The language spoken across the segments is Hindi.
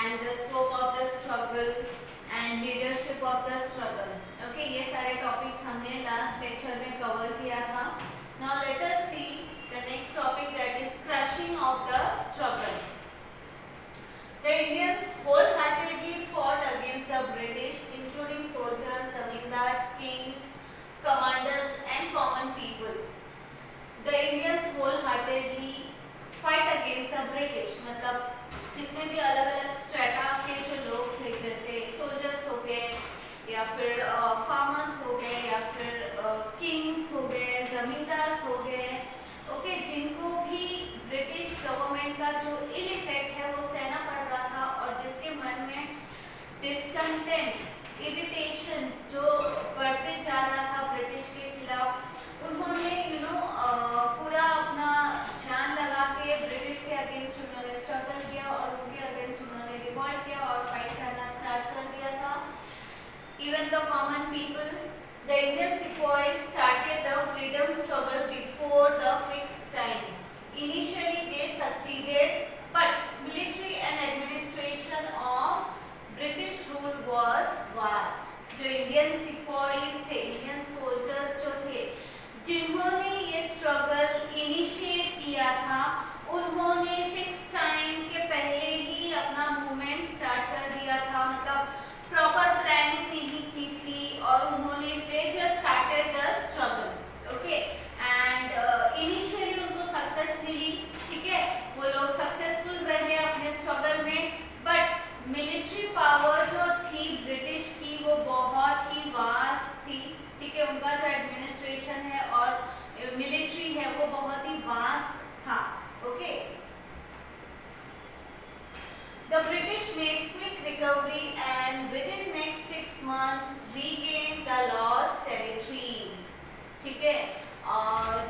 and the scope of the struggle and leadership of the struggle. Okay, ये सारे topics हमने last lecture में cover किया था. Now let us see the next topic, that is crushing of the struggle. The Indians wholeheartedly fought against the British, including soldiers, zamindars, kings, commanders and common people. The Indians wholeheartedly fight against the British, मतलब जितने भी अलग अलग स्ट्रेटा के जो लोग थे, जैसे सोल्जर्स हो गए या फिर फार्मर्स हो गए या फिर किंग्स हो गए, जमींदार्स हो गए, ओके, जिनको भी ब्रिटिश गवर्नमेंट का जो इल इफेक्ट है वो सहना पड़ रहा था और जिसके मन में डिस्कंटेंट, इरिटेशन जो बढ़ते जा रहा था ब्रिटिश के खिलाफ, उन्होंने पूरा अपना जान लगा के ब्रिटिश के अगेंस्ट उन्होंने स्ट्रगल किया और उनके अगेंस्ट उन्होंने रिवॉल्ट किया और फाइट करना स्टार्ट कर दिया था. Even the common people, the Indian सिपाहीज started the freedom struggle before the fixed time. Initially they succeeded, but military and administration of British rule was vast. जो इंडियन सिपाहीज थे, इंडियन सोल्जर्स जो थे, जिन्होंने ये स्ट्रगल इनिशिएट किया था, उन्होंने फिक्स टाइम के पहले ही अपना मूवमेंट स्टार्ट कर दिया था, मतलब प्रॉपर प्लानिंग नहीं की थी और उन्होंने they just started the struggle. Okay, and initially उनको सक्सेस मिली, ठीक है, वो लोग सक्सेसफुल रहे अपने स्ट्रगल में, बट मिलिट्री पावर जो थी ब्रिटिश की वो बहुत ही वास्ट थी, ठीक है, उनका जो एडमिनिस्ट्रेशन है और मिलिट्री है वो बहुत ही वास्ट था. Okay, the British made quick recovery and with in next 6 months regain the lost territories. ठीक है,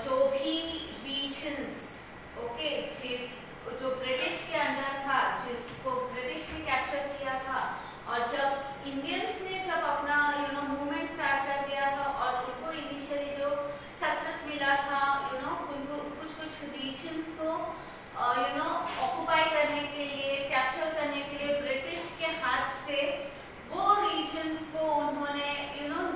जो भी रीजन्स, ओके, जो ब्रिटिश के अंडर था, जिसको ब्रिटिश ने कैप्चर किया था, और जब इंडियंस ने जब अपना मूवमेंट स्टार्ट कर दिया था और उनको इनिशियली जो सक्सेस मिला था, उनको कुछ रीजन्स को ऑक्युपाई करने के लिए, कैप्चर करने के लिए ब्रिटिश के हाथ से, वो रीजन्स को उन्होंने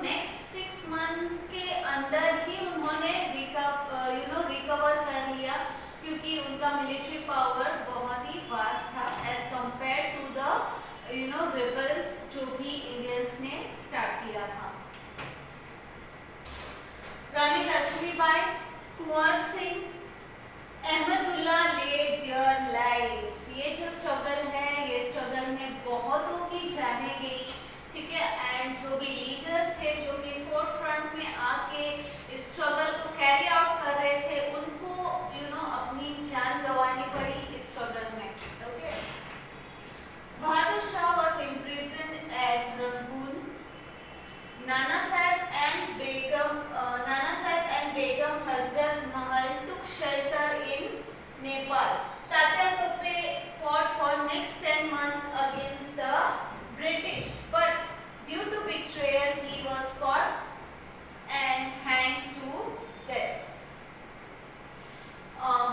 नेक्स्ट 6 month के अंदर ही उन्होंने रिकवर कर लिया, क्योंकि उनका मिलिट्री पावर बहुत ही वास्ट था as compare to the rebels जो भी इंडियंस ने स्टार्ट किया था. Rani Lakshmibai, Kunwar Singh, Ahmadullah led their lives. ये जो स्ट्रगल है, ये स्ट्रगल में बहुतों की जाने गई, ठीक है, एंड जो भी लीडर्स थे, जो भी फोर्थ फ्रंट में आके इस स्ट्रगल को कैरी आउट कर रहे थे, उनको अपनी जान गंवानी पड़ी इस स्ट्रगल में. Okay, Bahadur Shah was imprisoned at Rangoon. Nana Sahib and Begum Hazrat Mahal took shelter in Nepal. Tatya Tope fought for next 10 months against the British, but due to betrayal he was caught and hanged to death.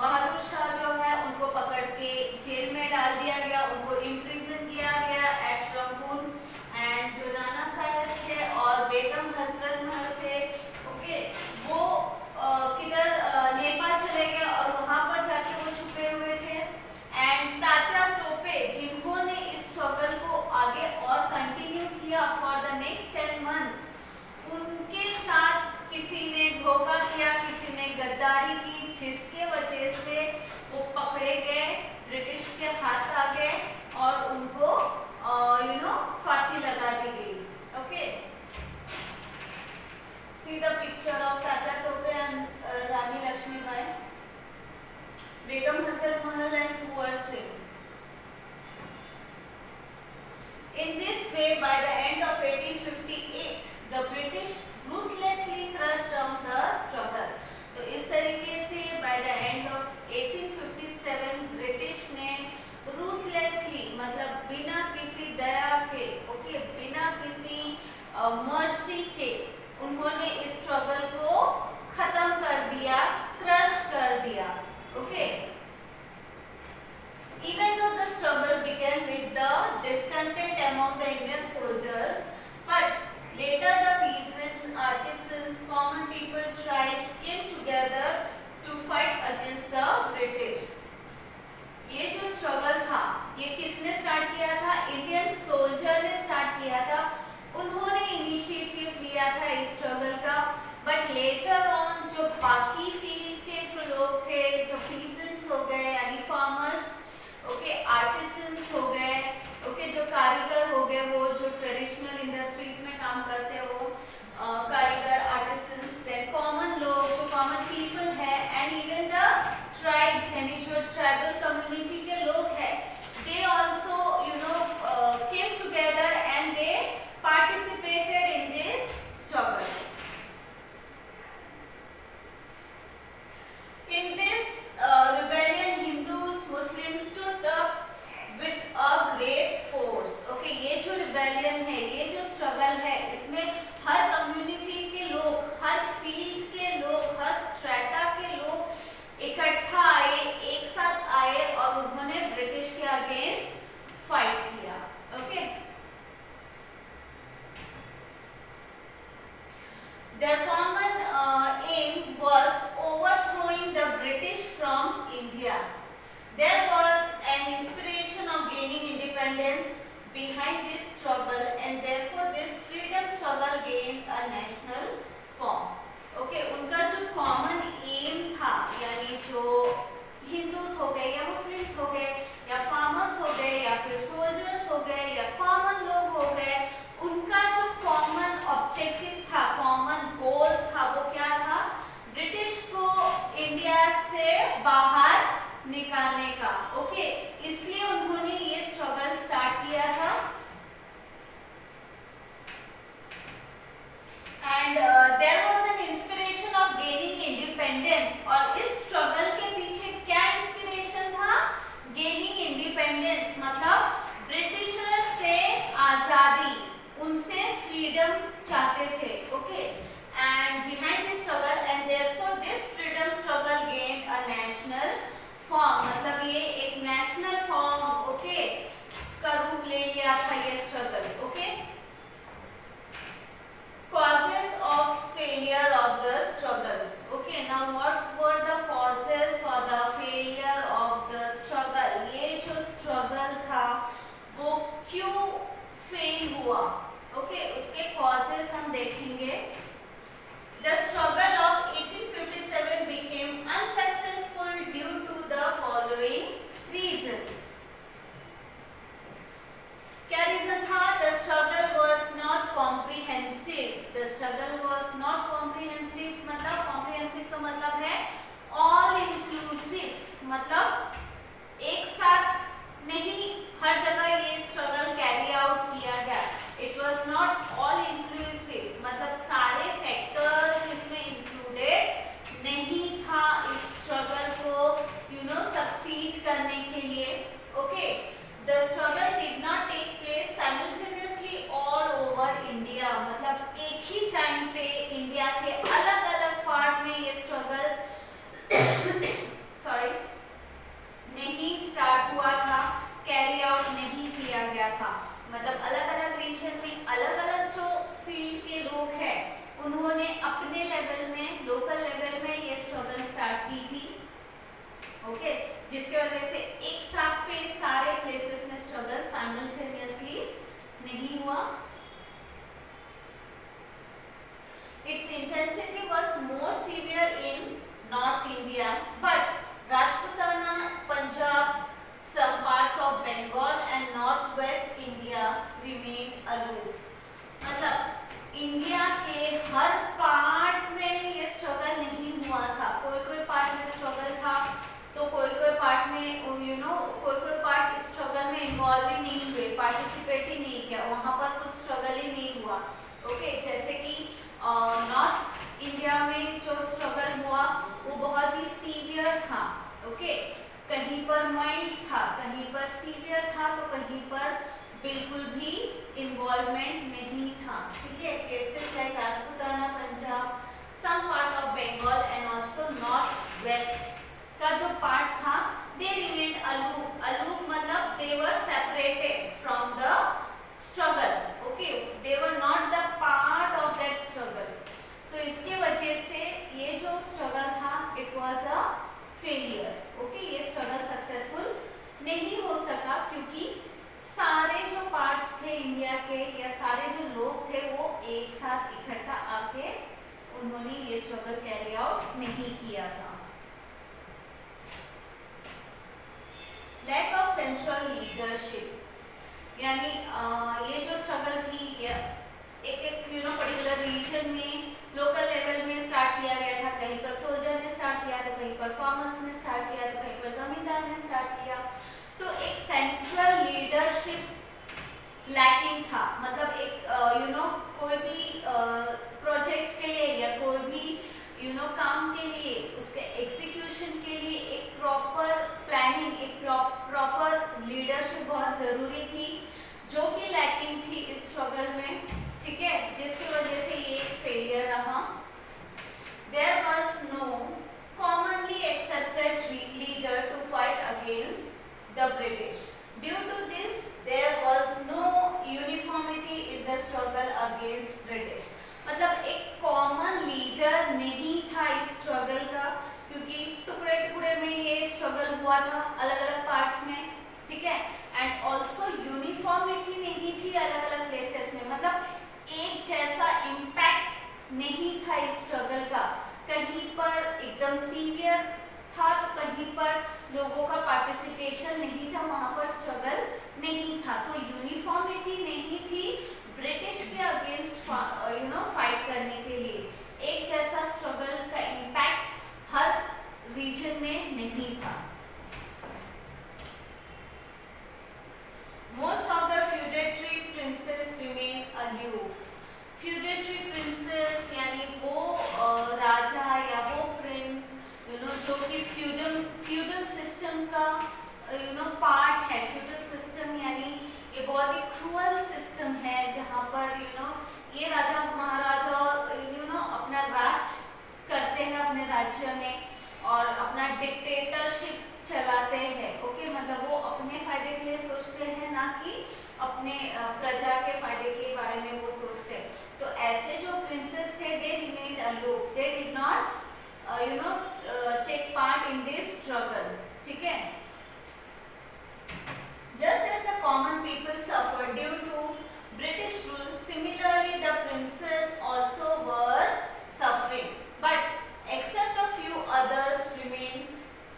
Bahadur Shah जो है उनको पकड़ के जेल में डाल दिया गया, उनको इम्प्रिजन किया गया एट रंगून. एंड जो नाना साहब थे और बेगम हजरत महल थे, ओके, वो किधर नेपाल चले गए और वहाँ पर जाके वो छुपे हुए थे. एंड तात्या टोपे, जिन्होंने इस स्ट्रगल को आगे और कंटिन्यू किया फॉर द नेक्स्ट 10 months, उनके साथ किसी ने धोखा किया, किसी ने गद्दारी की, जिसके वजह से वो पकड़े गए, ब्रिटिश के हाथ आ गए और उनको फांसी लगा दी गई. Okay, see the picture of Tatya Tope and Rani Lakshmibai, Begum Hazrat Mahal and Kunwar Singh. In this way, by the end of 1858, the British ruthlessly crushed down the struggle. तो इस तरीके से by the end of 1857 British ने ruthlessly, मतलब बिना किसी दया के, ओके, बिना किसी मर्सी के, उन्होंने इस स्ट्रगल को खत्म कर दिया, क्रश कर दिया. Okay, even though the struggle began with the independence behind this struggle, and therefore this freedom struggle gained a national form. Okay, उनका जो common aim था, यानी जो हिंदूज हो गए या मुस्लिम्स हो गए या फार्मर्स हो गए या फिर सोल्जर्स हो गए या कॉमन लोग हो गए, उनका जो कॉमन ऑब्जेक्टिव था, कॉमन गोल था, वो क्या था? ब्रिटिश को इंडिया से बाहर निकालने का। ओके, इसलिए उन्होंने ये स्ट्रगल स्टार्ट किया था। And there was an inspiration of gaining independence, और इस स्ट्रगल के पीछे क्या इंस्पिरेशन था? गेनिंग इंडिपेंडेंस मतलब ब्रिटिशर से आजादी, उनसे फ्रीडम चाहते थे। Okay, and behind this struggle and therefore this freedom struggle gained a national form, मतलब ये एक नेशनल फॉर्म, ओके, का रूप ले लिया था ये struggle. Okay, causes of failure of the struggle. Okay, now what were the causes for the failure of the struggle? ये जो struggle था वो क्यों फेल हुआ? Okay, उसके causes हम देखेंगे। The struggle of 1857 became unsuccessful due to the following reasons. क्या रीजन था? The struggle was not comprehensive. The struggle was not comprehensive मतलब comprehensive का मतलब है all inclusive, मतलब एक साथ नहीं हर जगह ये स्ट्रगल कैरी आउट किया गया। It was not all inclusive मतलब सारे फैक्टर्स इसमें इंक्लूडेड नहीं था इस स्ट्रगल को सक्सीड करने के लिए। Okay, The struggle did not take place simultaneously all over India, मतलब एक ही टाइम पे इंडिया के अलग अलग पार्ट में ये स्ट्रगल सॉरी नहीं स्टार्ट हुआ था, कैरी आउट नहीं किया गया था। मतलब अलग अलग रीजन में अलग अलग जो फील्ड के लोग हैं उन्होंने अपने लेवल में, लोकल लेवल में ये स्ट्रगल स्टार्ट की थी। ओके, जिसके वजह से एक साथ पे सारे प्लेसेस में स्ट्रगल साइमल्टेनियसली नहीं हुआ। Its intensity was more severe in North India, but Rajputana, Punjab, some parts of Bengal and Northwest India remained aloof. मतलब इंडिया के हर पार्ट में ये स्ट्रगल नहीं हुआ था। कोई कोई पार्ट में स्ट्रगल था तो कोई कोई पार्ट में कोई कोई पार्ट इस स्ट्रगल में इन्वॉल्व ही नहीं हुए, पार्टिसिपेट ही नहीं किया, वहाँ पर कुछ स्ट्रगल ही नहीं हुआ। ओके, जैसे कि नॉर्थ इंडिया में जो स्ट्रगल हुआ वो बहुत ही सीवियर था। ओके, कहीं पर माइल्ड था, कहीं पर सीवियर था, तो कहीं पर बिल्कुल भी इन्वॉल्वमेंट नहीं था। ठीक है, cases like Rajputana, Punjab, some part of Bengal and also north west का जो पार्ट था, दे रिमेन्ड अलूफ। अलूफ मतलब they were separated from the struggle. Okay, they were not the part of that struggle. तो इसके वजह से ये जो स्ट्रगल था it was a failure. Okay, ये स्ट्रगल सक्सेसफुल नहीं हो सका क्योंकि सारे जो पार्ट्स थे इंडिया के या सारे जो लोग थे वो एक साथ इकट्ठा आके उन्होंने ये स्ट्रगल कैरी आउट नहीं किया था। लैक ऑफ सेंट्रल लीडरशिप, यानी ये जो स्ट्रगल थी एक एक पर्टिकुलर रीजन में, लोकल लेवल में स्टार्ट किया गया था। कहीं पर सोल्जर ने स्टार्ट किया तो कहीं पर फार्मर्स ने स्टार्ट किया तो कहीं पर जमींदार ने स्टार्ट किया। तो एक सेंट्रल लीडरशिप लैकिंग था। मतलब एक कोई भी प्रोजेक्ट के लिए या कोई भी काम के लिए, उसके एग्जीक्यूशन के लिए एक प्रॉपर प्लानिंग, एक प्रॉपर लीडरशिप बहुत जरूरी थी, जो कि लैकिंग थी इस स्ट्रगल में। ठीक है, जिसकी वजह से ये एक फेलियर रहा। There was no commonly accepted leader to fight against the British. Due to this there was no uniformity in the struggle against British. मतलब एक कॉमन लीडर नहीं था इस स्ट्रगल का, क्योंकि टुकड़े टुकड़े में ये स्ट्रगल हुआ था अलग अलग पार्ट्स में। ठीक है, एंड ऑल्सो था, तो यूनिफॉर्मिटी नहीं थी ब्रिटिश के अगेंस्ट फाइट करने के लिए। एक जैसा स्ट्रगल का इम्पैक्ट हर रीजन में नहीं था। Most of the feudatory princes remain aloof. Feudatory princes यानी वो राजा या वो प्रिंस जो कि फ्यूडल सिस्टम का पार्ट है। फ्यूडल सिस्टम यानी ये बहुत ही क्रूअल सिस्टम है जहाँ पर ये राजा महाराजा अपना राज करते हैं अपने राज्य में और अपना डिक्टेटरशिप चलाते हैं। ओके, मतलब वो अपने फायदे के लिए सोचते हैं, ना कि अपने प्रजा के फायदे के बारे में वो सोचते हैं। तो ऐसे जो प्रिंसेस थे they remained aloof, they did not take part in this struggle. ठीक है, just as the common people suffered due to British rule, similarly the princes also were suffering, but except a few others remained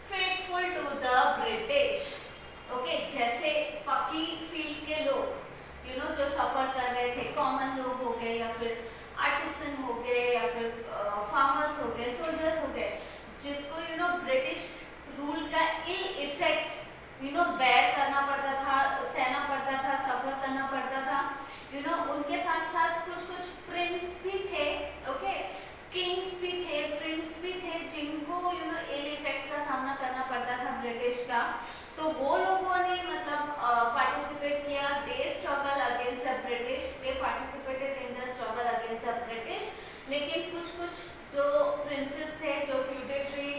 faithful to the British. Okay, जैसे बाकी फील्ड के लोग जो सफर कर रहे थे, कॉमन लोग हो गए या फिर आर्टिसन हो गए या फिर फार्मर्स हो गए, सोल्जर्स हो गए, जिसको ब्रिटिश रूल का इल इफेक्ट बेयर करना पड़ता था, सहना पड़ता था, सफर करना पड़ता था। उनके साथ साथ कुछ प्रिंस भी थे, ओके, किंग्स भी थे, प्रिंस भी थे, जिनको इल इफेक्ट का सामना करना पड़ता था ब्रिटिश का। तो वो लोगों ने मतलब पार्टिसिपेट किया, they struggle against the British, they participated in the struggle against the British. लेकिन कुछ जो प्रिंसेस थे, जो फ्यूडेटरी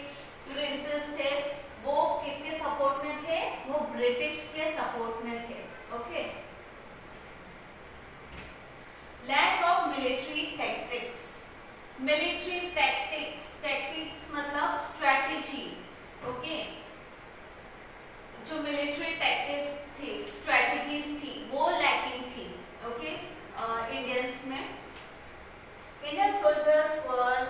प्रिंसेस थे, वो किसके सपोर्ट में थे? वो ब्रिटिश के सपोर्ट में थे। Okay, lack of military tactics. Military tactics मतलब स्ट्रैटेजी। ओके, जो मिलिट्री टैक्टिक्स थी, स्ट्रैटेजीज थी, वो लैकिंग थी। ओके, इंडियंस में Indian soldiers were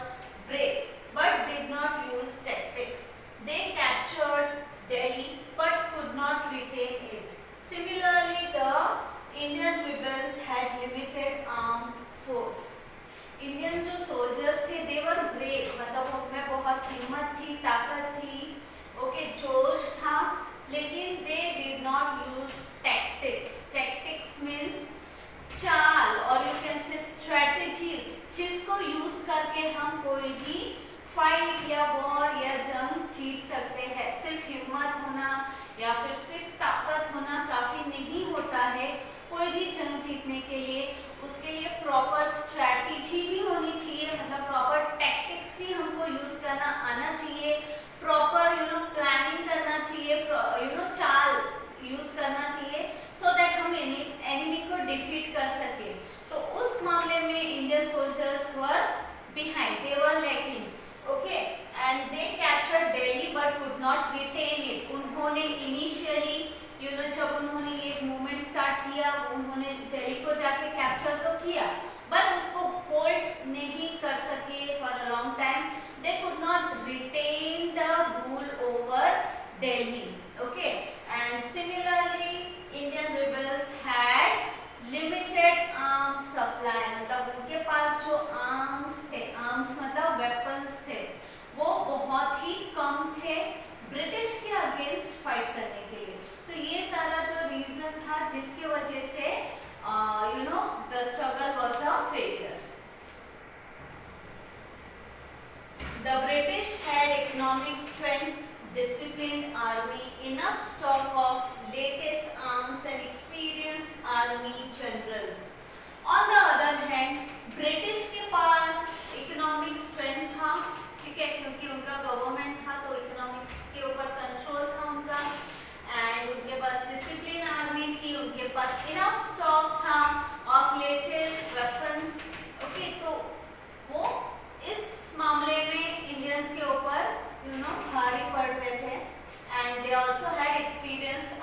brave but did not use tactics. They captured Delhi but could not retain it. Similarly, the Indian rebels had limited armed force. Indian जो soldiers थे, they were brave, मतलब उनमें बहुत हिम्मत थी, ताकत थी, ओके, जोश था, लेकिन they did not use tactics. Tactics means चाल और you can say strategies, जिसको यूज करके हम कोई भी फाइट या वॉर या जंग जीत सकते हैं। सिर्फ हिम्मत होना या फिर सिर्फ ताकत होना काफी नहीं होता है कोई भी जंग जीतने के लिए। उसके लिए प्रॉपर स्ट्रैटेजी भी होनी चाहिए, मतलब प्रॉपर टैक्टिक्स भी हमको यूज करना आना चाहिए, प्रॉपर प्लानिंग करना चाहिए, चाल यूज करना चाहिए, सो दैट हम एनिमी को डिफीट कर सके। तो उस मामले में Indian soldiers were behind, they were lacking. Okay, and they captured Delhi but could not retain it. उन्होंने इनिशियली जब उन्होंने ये मूवमेंट स्टार्ट किया, उन्होंने दिल्ली को जाके कैप्चर तो किया, बट उसको होल्ड नहीं कर सके for a long time. They could not retain the rule over Delhi. Okay, and similarly Indian rebels had limited arms supply, मतलब उनके पास जो आर्म्स थे, आर्म्स मतलब वेपन्स थे, वो बहुत ही कम थे ब्रिटिश के अगेंस्ट फाइट करने के लिए। तो ये सारा जो रीजन था जिसकी वजह से the struggle was a failure. The British had economic strength, disciplined army, enough stock of latest arms and experienced army generals. On the other hand, British के पास economic strength था, ठीक है, क्योंकि उनका गवर्नमेंट था तो इकोनॉमिक्स के ऊपर कंट्रोल था उनका, एंड उनके पास डिसिप्लिन आर्मी थी, उनके पास इनफ स्टॉक था ऑफ लेटेस्ट वेपन्स। ओके, तो वो इस मामले में इंडियंस के ऊपर भारी पड़ रहे थे, and they also had experienced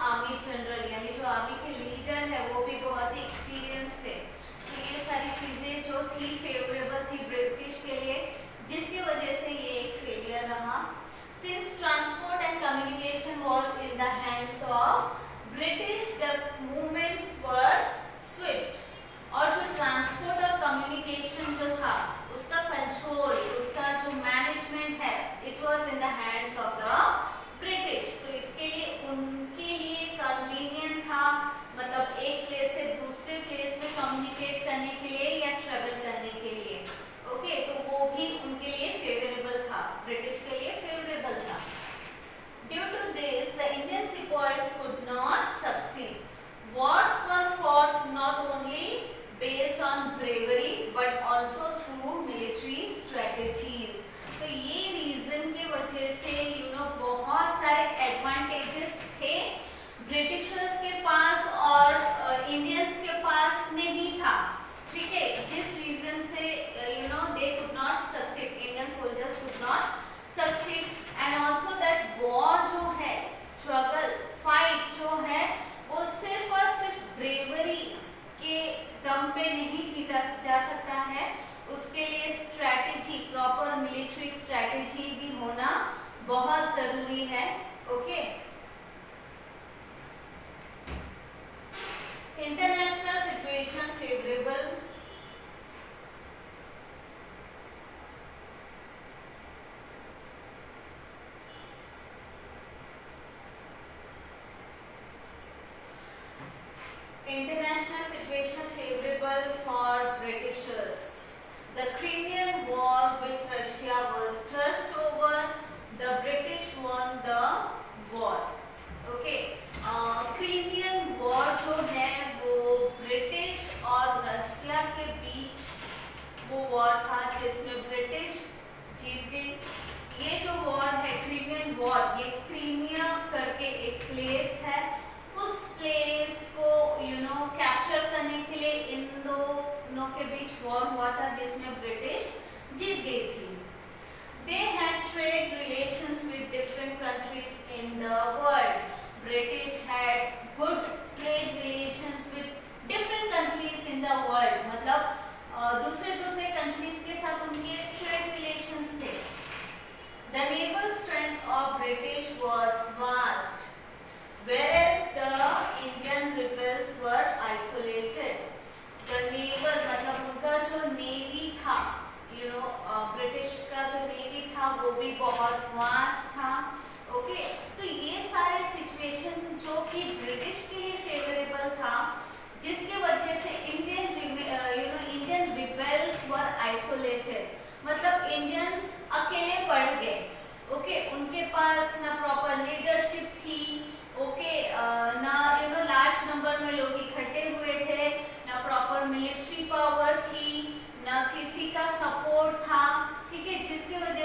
पे नहीं जीता जा सकता है, उसके लिए स्ट्रैटेजी, प्रॉपर मिलिट्री स्ट्रैटेजी भी होना बहुत जरूरी है। Okay, international situation favourable, international situation favorable for Britishers. The Crimean War with Russia was just over. The British won the war. Okay, Crimean war जो है वो ब्रिटिश और रशिया के बीच वो वॉर था जिसमें ब्रिटिश जीत गई। ये जो वॉर है क्रीमियन वॉर, ये क्रीमिया करके एक प्लेस है, उस प्लेस को कैप्चर करने के लिए इन दोनों के बीच वॉर हुआ था जिसमें ब्रिटिश जीत गई थी। They had trade relations with different countries in the world. British had good trade relations with different countries in the world. मतलब दूसरे countries के साथ उनके trade relations थे। The naval strength of British was vast, whereas the Indian rebels were isolated. The naval मतलब उनका जो नेवी था, ब्रिटिश का जो नेवी था वो भी बहुत वास्ट था। ओके, तो ये सारे सिचुएशन जो कि ब्रिटिश के लिए फेवरेबल था, जिसके वजह से इंडियन रिबेल्स वर आइसोलेटेड, मतलब इंडियंस अकेले पड़ गए। ओके, उनके पास ना प्रॉपर लीडरशिप थी, ओके, ना लार्ज नंबर में लोग इकट्ठे हुए थे, ना प्रॉपर मिलिट्री पावर थी, ना किसी का सपोर्ट था। ठीक है, जिसकी वजह